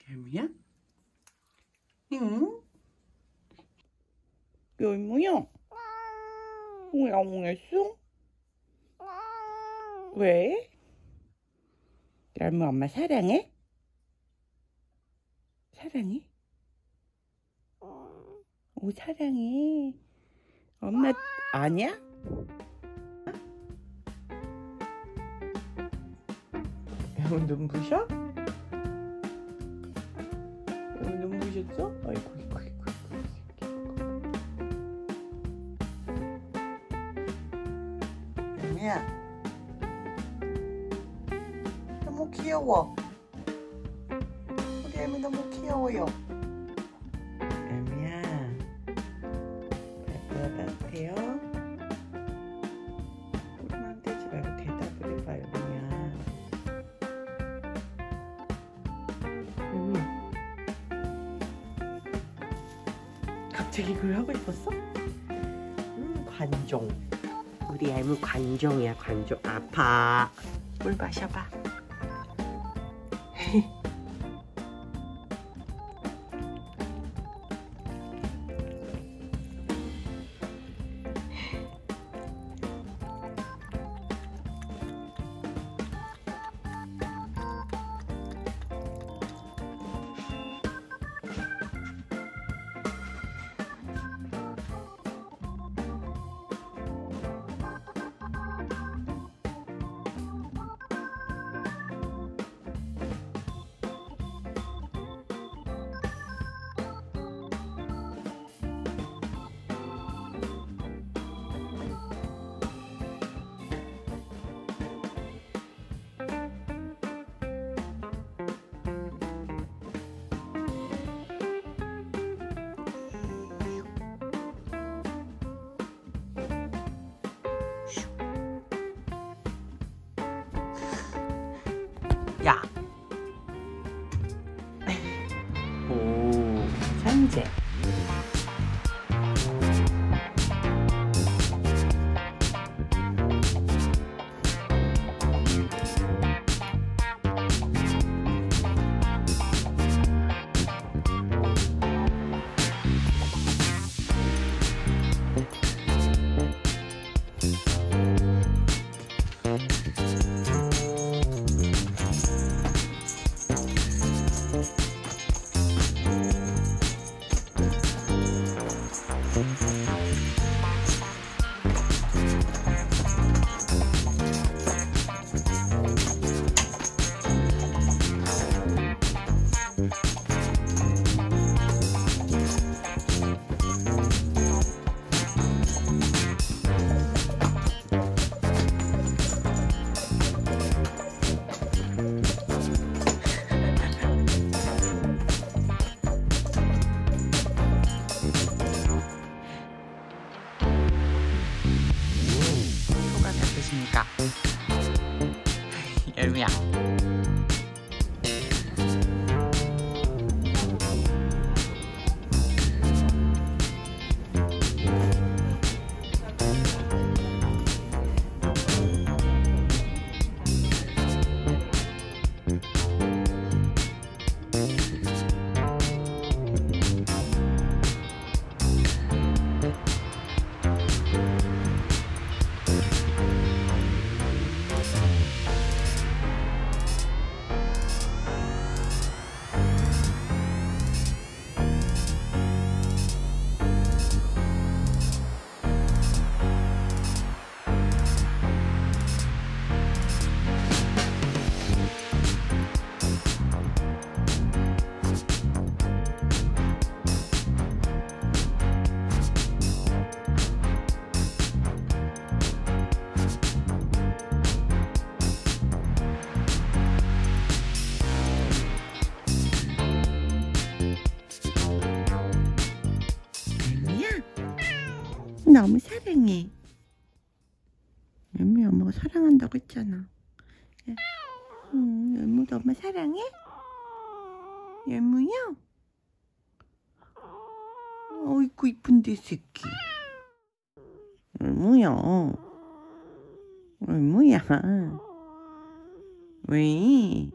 열무야? 응? 열무야? 왜 야옹했어? 왜? 열무 엄마 사랑해? 사랑해? 오, 사랑해. 엄마 아니야? 열무 눈부셔? 열무 눈부셨어? 아이고 이거 열무야 너무 귀여워. 우리 열무 너무 귀여워요. 열무야 따뜻해요? 꼬리만 대지 말고 대답을 해봐. 열무야. 열무야 갑자기 그걸 하고 싶었어? 관종. 우리 열무 관종이야. 관종. 아파. 물 마셔봐. 야. 오, 천재. 소감이 어떠십니까? 열무야. 너무 사랑해. 열무 엄마가 사랑한다고 했잖아. 열무도 엄마 사랑해? 열무야? 어이구 이쁜데 새끼. 열무야. 열무야. 왜?